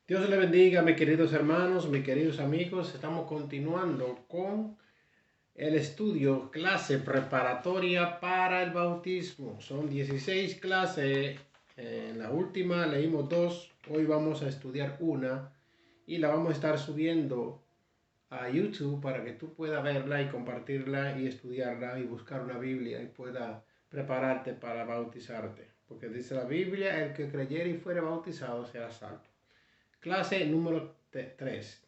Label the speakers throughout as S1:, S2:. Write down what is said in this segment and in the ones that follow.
S1: Dios le bendiga, mis queridos hermanos, mis queridos amigos. Estamos continuando con el estudio, clase preparatoria para el bautismo. Son 16 clases. En la última leímos dos. Hoy vamos a estudiar una y la vamos a estar subiendo a YouTube para que tú puedas verla y compartirla y estudiarla y buscar una Biblia y pueda prepararte para bautizarte. Porque dice la Biblia, el que creyere y fuere bautizado será salvo. Clase número 3.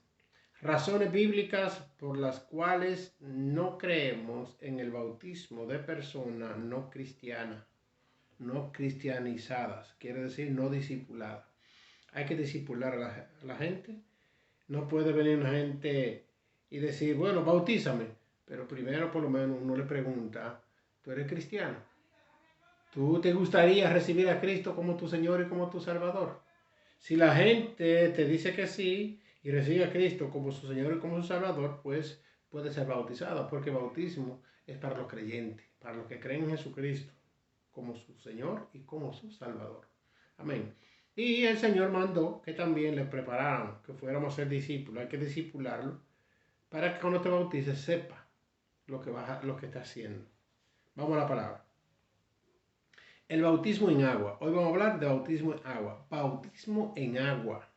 S1: Razones bíblicas por las cuales no creemos en el bautismo de personas no cristianas, no cristianizadas, quiere decir no discipuladas. Hay que discipular a la gente. No puede venir una gente y decir, bueno, bautízame, pero primero por lo menos uno le pregunta, ¿tú eres cristiano? ¿Tú te gustaría recibir a Cristo como tu Señor y como tu Salvador? Si la gente te dice que sí y recibe a Cristo como su Señor y como su Salvador, pues puede ser bautizado, porque el bautismo es para los creyentes, para los que creen en Jesucristo como su Señor y como su Salvador. Amén. Y el Señor mandó que también le prepararan, que fuéramos a ser discípulos. Hay que discipularlo para que cuando te bautices sepa lo que está haciendo. Vamos a la palabra. El bautismo en agua. Hoy vamos a hablar de bautismo en agua. Bautismo en agua.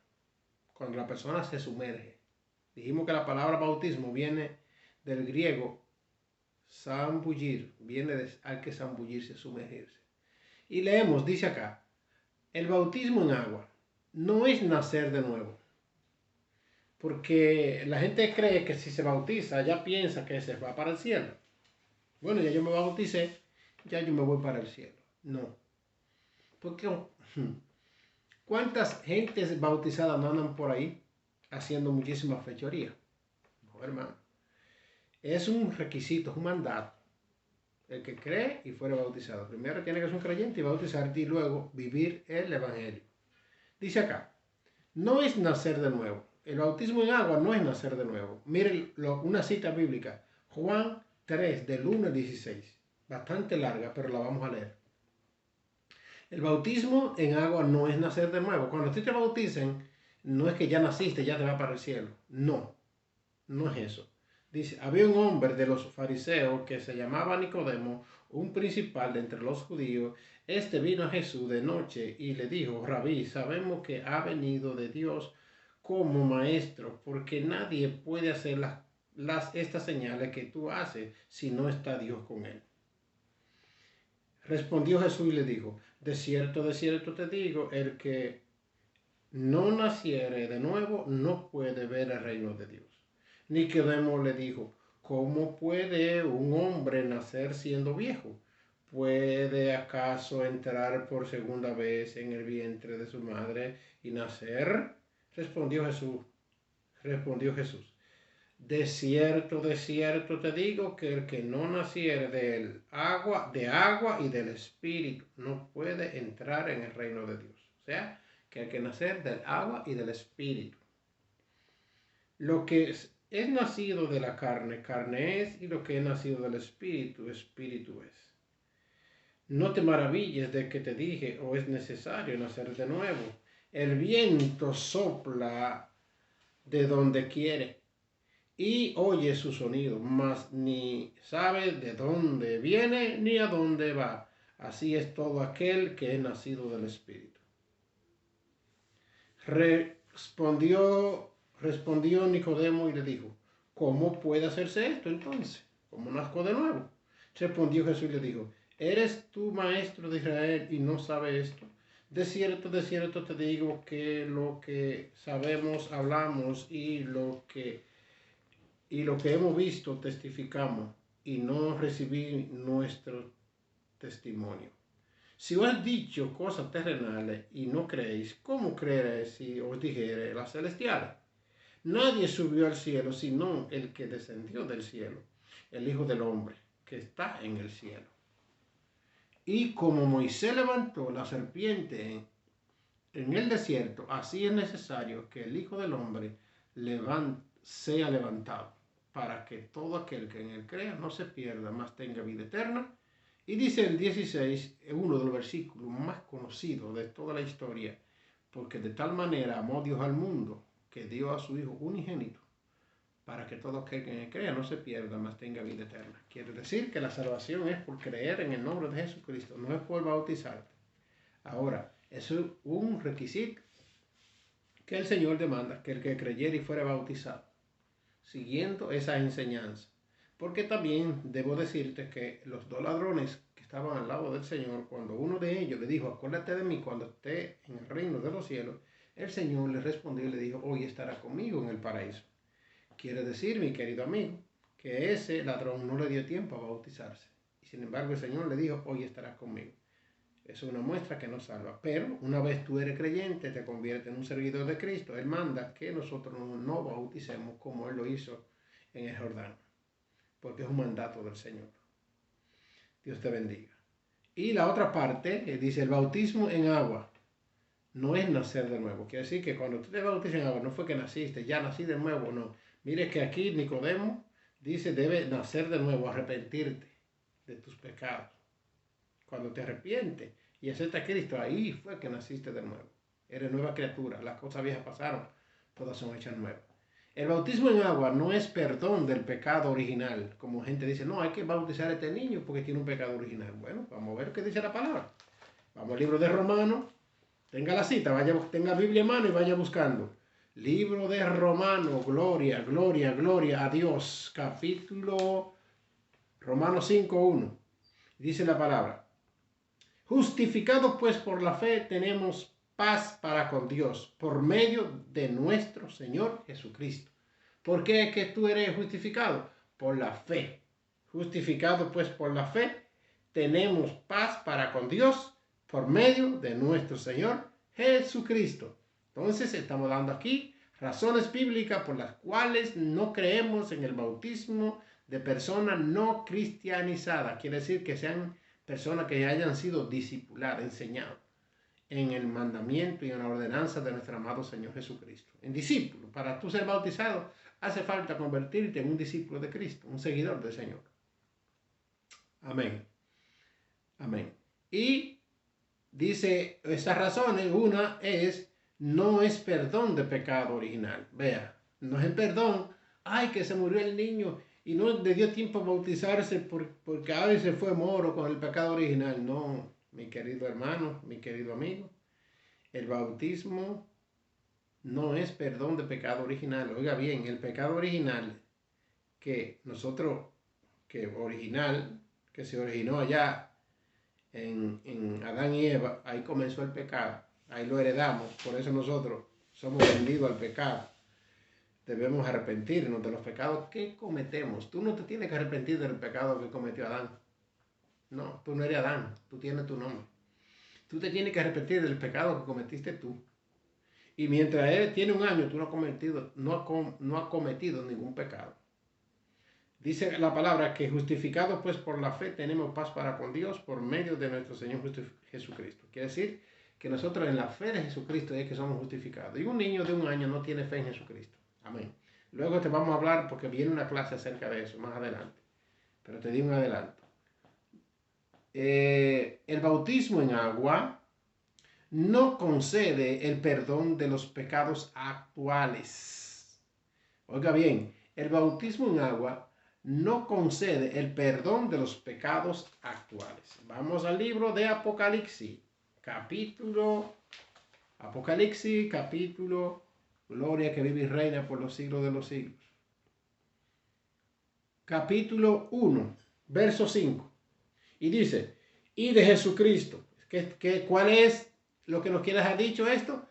S1: Cuando la persona se sumerge. Dijimos que la palabra bautismo viene del griego zambullir, viene de al que zambullirse, sumergirse. Y leemos, dice acá, el bautismo en agua no es nacer de nuevo. Porque la gente cree que si se bautiza ya piensa que se va para el cielo. Bueno, ya yo me bauticé, ya yo me voy para el cielo. No. Porque ¿cuántas gentes bautizadas no andan por ahí haciendo muchísimas fechorías? No, hermano. Es un requisito, es un mandato. El que cree y fuera bautizado. Primero tiene que ser un creyente y bautizarte y luego vivir el evangelio. Dice acá, no es nacer de nuevo. El bautismo en agua no es nacer de nuevo. Miren una cita bíblica. Juan 3, del 1 al 16. Bastante larga, pero la vamos a leer. El bautismo en agua no es nacer de nuevo. Cuando te bauticen, no es que ya naciste, ya te va para el cielo. No, no es eso. Dice, había un hombre de los fariseos que se llamaba Nicodemo, un principal de entre los judíos. Este vino a Jesús de noche y le dijo, Rabí, sabemos que ha venido de Dios como maestro, porque nadie puede hacer estas señales que tú haces si no está Dios con él. Respondió Jesús y le dijo, de cierto te digo, el que no naciere de nuevo no puede ver el reino de Dios. Nicodemo le dijo, ¿cómo puede un hombre nacer siendo viejo? ¿Puede acaso entrar por segunda vez en el vientre de su madre y nacer? Respondió Jesús. Respondió Jesús. De cierto te digo que el que no naciere de agua y del Espíritu no puede entrar en el reino de Dios. O sea, que hay que nacer del agua y del Espíritu. Lo que es nacido de la carne, carne es, y lo que es nacido del Espíritu, Espíritu es. No te maravilles de que te dije, o es necesario nacer de nuevo. El viento sopla de donde quiere y oye su sonido, mas ni sabe de dónde viene ni a dónde va. Así es todo aquel que es nacido del Espíritu. Respondió Nicodemo y le dijo, ¿cómo puede hacerse esto entonces? ¿Cómo nazco de nuevo? Respondió Jesús y le dijo, ¿eres tú maestro de Israel y no sabes esto? De cierto te digo que lo que sabemos hablamos y lo que hemos visto testificamos y no recibí nuestro testimonio. Si os he dicho cosas terrenales y no creéis, ¿cómo creeréis si os dijere las celestiales? Nadie subió al cielo sino el que descendió del cielo, el Hijo del Hombre, que está en el cielo. Y como Moisés levantó la serpiente en el desierto, así es necesario que el Hijo del Hombre sea levantado, para que todo aquel que en él crea no se pierda, mas tenga vida eterna. Y dice el 16, uno de los versículos más conocidos de toda la historia, Porque de tal manera amó Dios al mundo que dio a su Hijo unigénito para que todo aquel que en él crea no se pierda, mas tenga vida eterna. Quiere decir que la salvación es por creer en el nombre de Jesucristo, no es por bautizarte. Ahora, eso es un requisito que el Señor demanda, que el que creyera y fuera bautizado, siguiendo esa enseñanza. Porque también debo decirte que los dos ladrones que estaban al lado del Señor, cuando uno de ellos le dijo, acuérdate de mí cuando esté en el reino de los cielos, el Señor le respondió y le dijo, hoy estará conmigo en el paraíso. Quiere decir, mi querido amigo, que ese ladrón no le dio tiempo a bautizarse. Y sin embargo el Señor le dijo, hoy estarás conmigo. Eso es una muestra que nos salva. Pero una vez tú eres creyente, te conviertes en un servidor de Cristo. Él manda que nosotros no bauticemos como Él lo hizo en el Jordán. Porque es un mandato del Señor. Dios te bendiga. Y la otra parte, dice, el bautismo en agua no es nacer de nuevo. Quiere decir que cuando tú te bautizas en agua, no fue que naciste, ya nací de nuevo, no. Mire que aquí Nicodemo dice, debe nacer de nuevo, arrepentirte de tus pecados. Cuando te arrepientes y aceptas a Cristo, ahí fue que naciste de nuevo. Eres nueva criatura, las cosas viejas pasaron, todas son hechas nuevas. El bautismo en agua no es perdón del pecado original, como gente dice, no, hay que bautizar a este niño porque tiene un pecado original. Bueno, vamos a ver qué dice la palabra. Vamos al libro de Romanos, tenga la cita, tenga Biblia en mano y vaya buscando. Libro de Romanos, gloria, gloria, gloria a Dios, capítulo Romanos 5:1. Dice la palabra, justificados pues por la fe tenemos paz para con Dios por medio de nuestro Señor Jesucristo. ¿Por qué es que tú eres justificado? Por la fe. Justificados pues por la fe tenemos paz para con Dios por medio de nuestro Señor Jesucristo. Entonces estamos dando aquí razones bíblicas por las cuales no creemos en el bautismo de personas no cristianizadas. Quiere decir que sean personas que hayan sido discipuladas, enseñadas en el mandamiento y en la ordenanza de nuestro amado Señor Jesucristo. En discípulo, para tú ser bautizado, hace falta convertirte en un discípulo de Cristo, un seguidor del Señor. Amén. Amén. Y dice, estas razones, una es, no es perdón de pecado original. Vea, no es el perdón, ay, que se murió el niño y no le dio tiempo a bautizarse porque ahora se fue moro con el pecado original. No, mi querido hermano, mi querido amigo, el bautismo no es perdón de pecado original. Oiga bien, el pecado original que nosotros, que se originó allá en Adán y Eva, ahí comenzó el pecado, ahí lo heredamos, por eso nosotros somos vendidos al pecado. Debemos arrepentirnos de los pecados que cometemos. Tú no te tienes que arrepentir del pecado que cometió Adán. No, tú no eres Adán, tú tienes tu nombre. Tú te tienes que arrepentir del pecado que cometiste tú. Y mientras él tiene un año, tú no has cometido ningún pecado. Dice la palabra que justificados pues por la fe tenemos paz para con Dios por medio de nuestro Señor Jesucristo. Quiere decir que nosotros en la fe de Jesucristo es que somos justificados. Y un niño de un año no tiene fe en Jesucristo. Amén. Luego te vamos a hablar porque viene una clase acerca de eso más adelante. Pero te di un adelanto. El bautismo en agua no concede el perdón de los pecados actuales. Oiga bien, el bautismo en agua no concede el perdón de los pecados actuales. Vamos al libro de Apocalipsis, capítulo, gloria que vive y reina por los siglos de los siglos. Capítulo 1, verso 5. Y dice, y de Jesucristo. ¿Cuál es lo que nos quiere dejar dicho esto?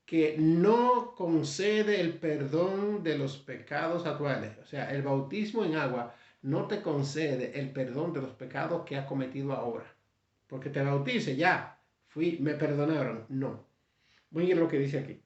S1: Que no concede el perdón de los pecados actuales. O sea, el bautismo en agua no te concede el perdón de los pecados que has cometido ahora. Porque te bautice, ya, me perdonaron. No. Miren lo que dice aquí.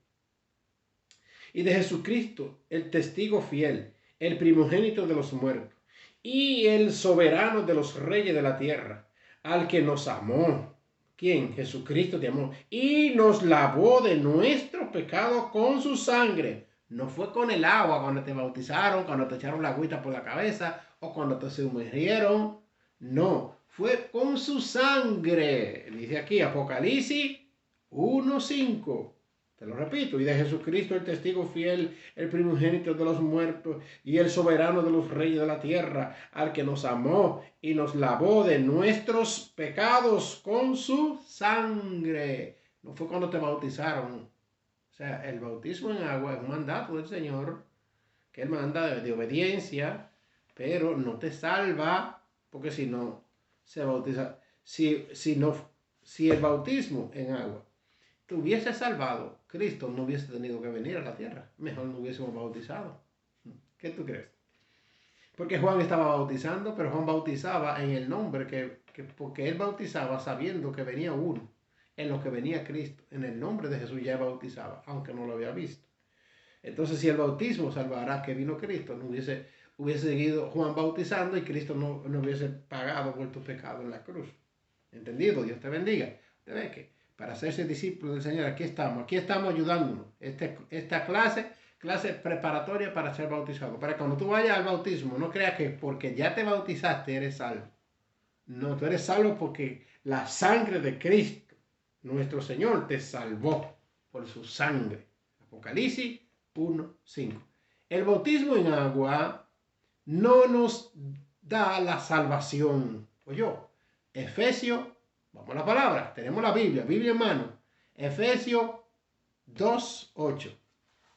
S1: Y de Jesucristo, el testigo fiel, el primogénito de los muertos, y el soberano de los reyes de la tierra, al que nos amó. ¿Quién? Jesucristo te amó. Y nos lavó de nuestros pecados con su sangre. No fue con el agua cuando te bautizaron, cuando te echaron la agüita por la cabeza o cuando te sumergieron. No, fue con su sangre. Dice aquí Apocalipsis 1:5. Te lo repito, y de Jesucristo el testigo fiel, el primogénito de los muertos y el soberano de los reyes de la tierra, al que nos amó y nos lavó de nuestros pecados con su sangre. No fue cuando te bautizaron. O sea, el bautismo en agua es un mandato del Señor que Él manda de obediencia, pero no te salva, porque si no se bautiza, si el bautismo en agua te hubiese salvado, Cristo no hubiese tenido que venir a la tierra. Mejor no hubiésemos bautizado. ¿Qué tú crees? Porque Juan estaba bautizando, pero Juan bautizaba en el nombre porque él bautizaba sabiendo que venía uno, en lo que venía Cristo. En el nombre de Jesús ya bautizaba, aunque no lo había visto. Entonces, si el bautismo salvará que vino Cristo, no hubiese seguido Juan bautizando y Cristo no hubiese pagado por tu pecado en la cruz. ¿Entendido? Dios te bendiga. Usted ve que para hacerse discípulo del Señor, aquí estamos ayudándonos. Esta clase preparatoria para ser bautizado. Para cuando tú vayas al bautismo, no creas que porque ya te bautizaste eres salvo. No, tú eres salvo porque la sangre de Cristo, nuestro Señor, te salvó por su sangre. Apocalipsis 1:5. El bautismo en agua no nos da la salvación. Oye, Efesios, vamos a la palabra, tenemos la Biblia en mano. Efesios 2:8.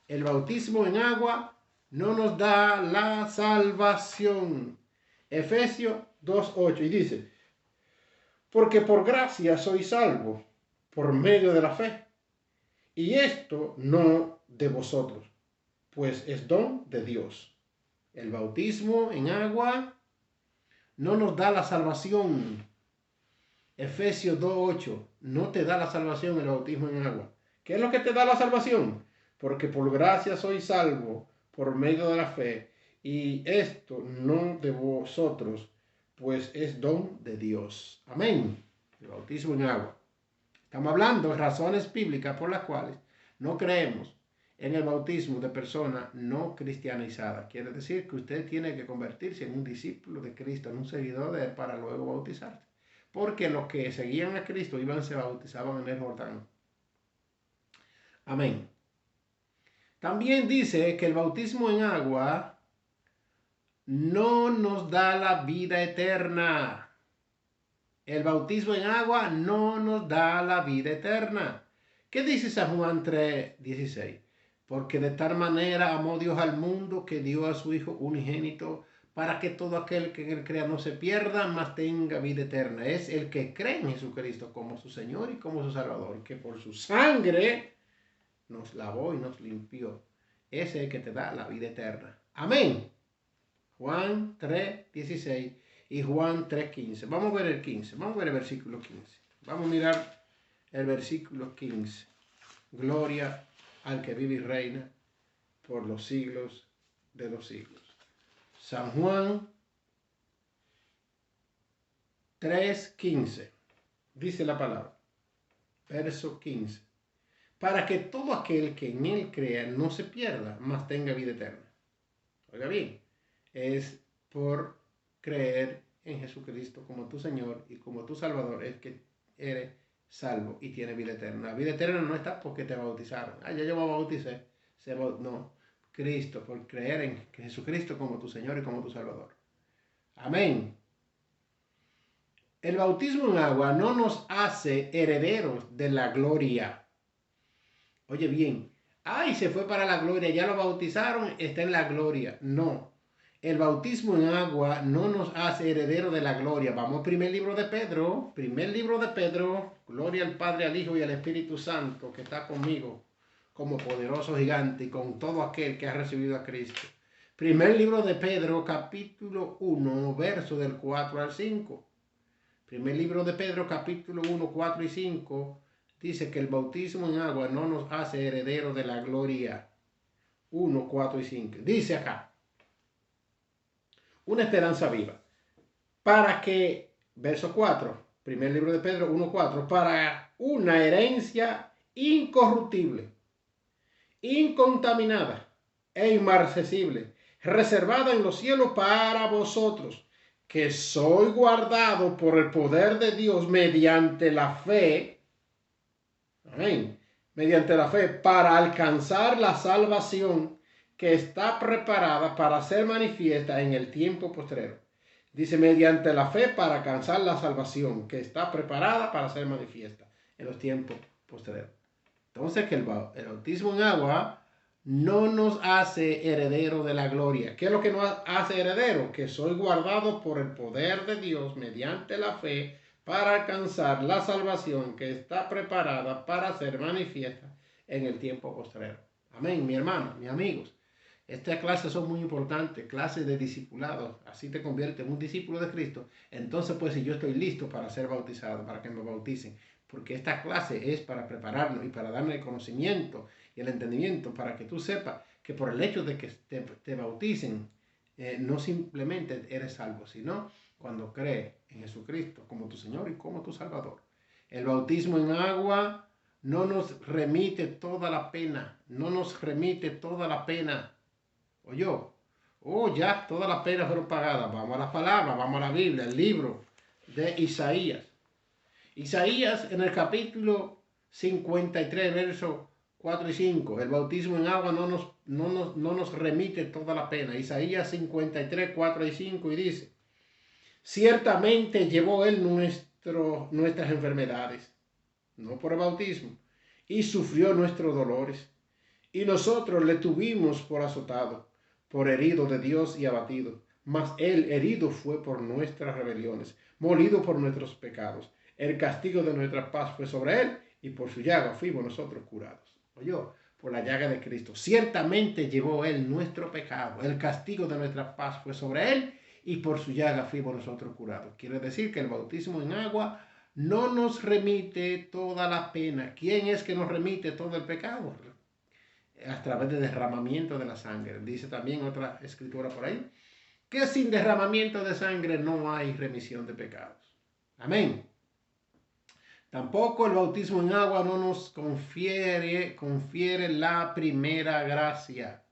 S1: El bautismo en agua no nos da la salvación. Efesios 2:8 y dice, porque por gracia sois salvos por medio de la fe. Y esto no de vosotros, pues es don de Dios. El bautismo en agua no nos da la salvación. Efesios 2:8 no te da la salvación el bautismo en agua. ¿Qué es lo que te da la salvación? Porque por gracia sois salvo por medio de la fe. Y esto no de vosotros, pues es don de Dios. Amén. El bautismo en agua. Estamos hablando de razones bíblicas por las cuales no creemos en el bautismo de personas no cristianizadas. Quiere decir que usted tiene que convertirse en un discípulo de Cristo, en un seguidor de Él para luego bautizarse. Porque los que seguían a Cristo se bautizaban en el Jordán. Amén. También dice que el bautismo en agua no nos da la vida eterna. El bautismo en agua no nos da la vida eterna. ¿Qué dice San Juan 3:16? Porque de tal manera amó Dios al mundo que dio a su Hijo unigénito para que todo aquel que en él crea no se pierda, mas tenga vida eterna. Es el que cree en Jesucristo como su Señor y como su Salvador, que por su sangre nos lavó y nos limpió. Ese es el que te da la vida eterna. Amén. Juan 3:16 y Juan 3:15. Vamos a ver el 15. Vamos a ver el versículo 15. Vamos a mirar el versículo 15. Gloria al que vive y reina por los siglos de los siglos. San Juan 3:15. Dice la palabra. Verso 15. Para que todo aquel que en él crea no se pierda, mas tenga vida eterna. Oiga bien, es por creer en Jesucristo como tu Señor y como tu Salvador, es que eres salvo y tienes vida eterna. La vida eterna no está porque te bautizaron. Ya yo me bauticé. No, Cristo, por creer en Jesucristo como tu Señor y como tu Salvador. Amén. El bautismo en agua no nos hace herederos de la gloria. Oye bien, se fue para la gloria, ya lo bautizaron, está en la gloria. No, el bautismo en agua no nos hace herederos de la gloria. Vamos al primer libro de Pedro, gloria al Padre, al Hijo y al Espíritu Santo, que está conmigo como poderoso gigante y con todo aquel que ha recibido a Cristo. Primer libro de Pedro, capítulo 1, verso del 4 al 5. Primer libro de Pedro, capítulo 1, 4 y 5, dice que el bautismo en agua no nos hace herederos de la gloria. 1, 4 y 5. Dice acá, una esperanza viva. Para que, verso 4, primer libro de Pedro 1, 4, para una herencia incorruptible, incontaminada e inmarcesible, reservada en los cielos para vosotros, que soy guardado por el poder de Dios mediante la fe. Amén. mediante la fe, para alcanzar la salvación que está preparada para ser manifiesta en el tiempo postrero. Dice, mediante la fe para alcanzar la salvación que está preparada para ser manifiesta en los tiempos postreros. Entonces, que el bautismo en agua no nos hace heredero de la gloria. ¿Qué es lo que nos hace heredero? Que soy guardado por el poder de Dios mediante la fe para alcanzar la salvación que está preparada para ser manifiesta en el tiempo postrero. Amén, mi hermano, mis amigos. Estas clases son muy importantes, clases de discipulado. Así te conviertes en un discípulo de Cristo. Entonces, pues, si yo estoy listo para ser bautizado, para que me bauticen, porque esta clase es para prepararnos y para darnos el conocimiento y el entendimiento, para que tú sepas que por el hecho de que te bauticen, no simplemente eres salvo, sino cuando crees en Jesucristo como tu Señor y como tu Salvador. El bautismo en agua no nos remite toda la pena, no nos remite toda la pena. Ya, todas las penas fueron pagadas. Vamos a la palabra, vamos a la Biblia, el libro de Isaías. Isaías en el capítulo 53, versos 4 y 5. El bautismo en agua no nos remite toda la pena. Isaías 53, 4 y 5 y dice, ciertamente llevó él nuestras enfermedades, no por el bautismo, y sufrió nuestros dolores. Y nosotros le tuvimos por azotado, por herido de Dios y abatido. Mas él herido fue por nuestras rebeliones, molido por nuestros pecados. El castigo de nuestra paz fue sobre él, y por su llaga fuimos nosotros curados. Por la llaga de Cristo. Ciertamente llevó él nuestro pecado. El castigo de nuestra paz fue sobre él, y por su llaga fuimos nosotros curados. Quiere decir que el bautismo en agua no nos remite toda la pena. ¿Quién es que nos remite todo el pecado? A través de derramamiento de la sangre. Dice también otra escritura por ahí, que sin derramamiento de sangre no hay remisión de pecados. Amén. Tampoco el bautismo en agua no nos confiere la primera gracia.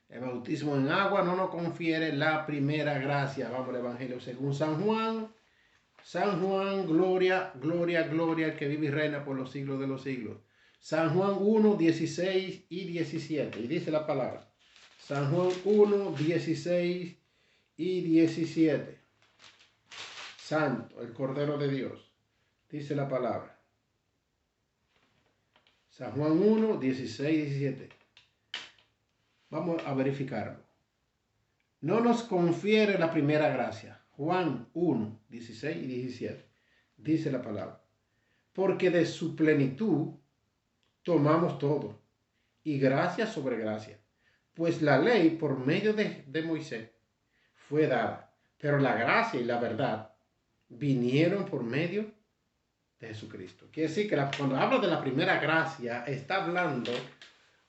S1: El bautismo en agua no nos confiere la primera gracia. Vamos al Evangelio según San Juan. San Juan, gloria, gloria, gloria al que vive y reina por los siglos de los siglos. San Juan 1, 16 y 17. Y dice la palabra. San Juan 1, 16 y 17. Santo, el Cordero de Dios. Dice la palabra. San Juan 1, 16 y 17. Vamos a verificarlo. No nos confiere la primera gracia. Juan 1, 16 y 17. Dice la palabra. Porque de su plenitud tomamos todo, y gracia sobre gracia. Pues la ley por medio de Moisés fue dada, pero la gracia y la verdad vinieron por medio de Jesucristo. Quiere decir que cuando habla de la primera gracia, está hablando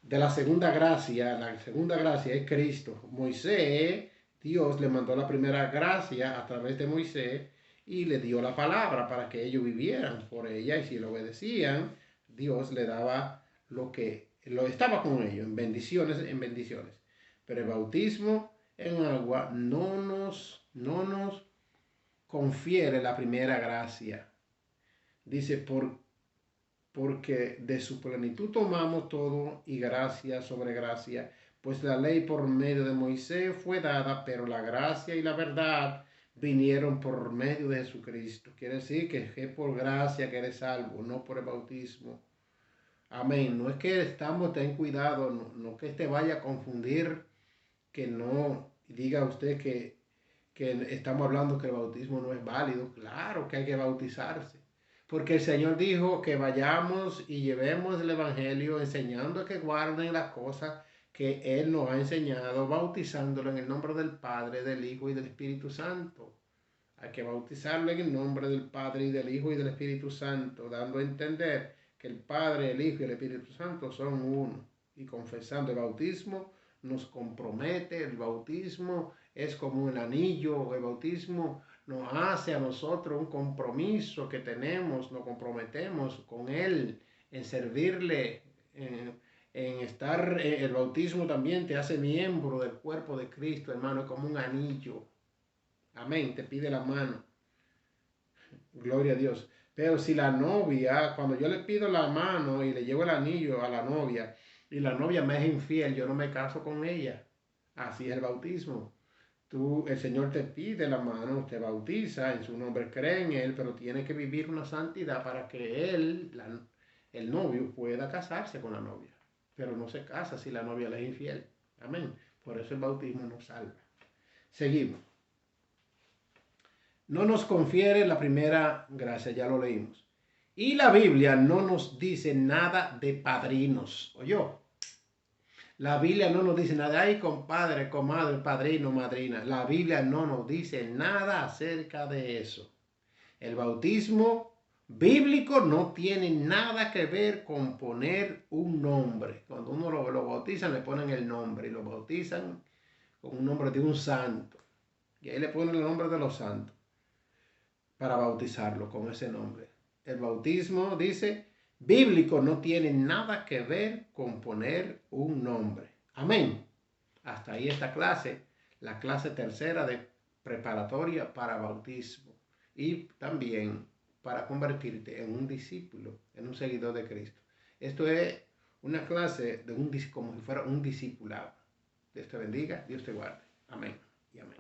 S1: de la segunda gracia. La segunda gracia es Cristo. Moisés, Dios le mandó la primera gracia a través de Moisés y le dio la palabra para que ellos vivieran por ella, y si lo obedecían, Dios le daba lo estaba con ellos, en bendiciones, en bendiciones. Pero el bautismo en agua no nos confiere la primera gracia. Dice, porque de su plenitud tomamos todo, y gracia sobre gracia. Pues la ley por medio de Moisés fue dada, pero la gracia y la verdad vinieron por medio de Jesucristo. Quiere decir que es por gracia que eres salvo, no por el bautismo. Amén. No es que ten cuidado, no que te vaya a confundir, que no diga usted que estamos hablando que el bautismo no es válido. Claro que hay que bautizarse, porque el Señor dijo que vayamos y llevemos el Evangelio enseñando a que guarden las cosas que Él nos ha enseñado, bautizándolo en el nombre del Padre, del Hijo y del Espíritu Santo. Hay que bautizarlo en el nombre del Padre y del Hijo y del Espíritu Santo, dando a entender que el Padre, el Hijo y el Espíritu Santo son uno. Y confesando el bautismo nos compromete. El bautismo es como un anillo. El bautismo nos hace a nosotros un compromiso que tenemos, nos comprometemos con Él en servirle, en estar. El bautismo también te hace miembro del cuerpo de Cristo, hermano, es como un anillo. Amén, te pide la mano. Gloria a Dios. Pero si la novia, cuando yo le pido la mano y le llevo el anillo a la novia y la novia me es infiel, yo no me caso con ella. Así es el bautismo. El Señor te pide la mano, te bautiza, en su nombre cree en Él, pero tiene que vivir una santidad para que el novio, pueda casarse con la novia. Pero no se casa si la novia le es infiel. Amén. Por eso el bautismo nos salva. Seguimos. No nos confiere la primera gracia, ya lo leímos. Y la Biblia no nos dice nada de padrinos. ¿Oyó? La Biblia no nos dice nada. Ay, compadre, comadre, padrino, madrina. La Biblia no nos dice nada acerca de eso. El bautismo bíblico no tiene nada que ver con poner un nombre. Cuando uno lo bautizan, le ponen el nombre y lo bautizan con un nombre de un santo. Y ahí le ponen el nombre de los santos para bautizarlo con ese nombre. El bautismo, dice, bíblico no tiene nada que ver con poner un nombre. Amén. Hasta ahí esta clase, la clase tercera de preparatoria para bautismo y también para convertirte en un discípulo, en un seguidor de Cristo. Esto es una clase de como si fuera un discipulado. Dios te bendiga, Dios te guarde. Amén y amén.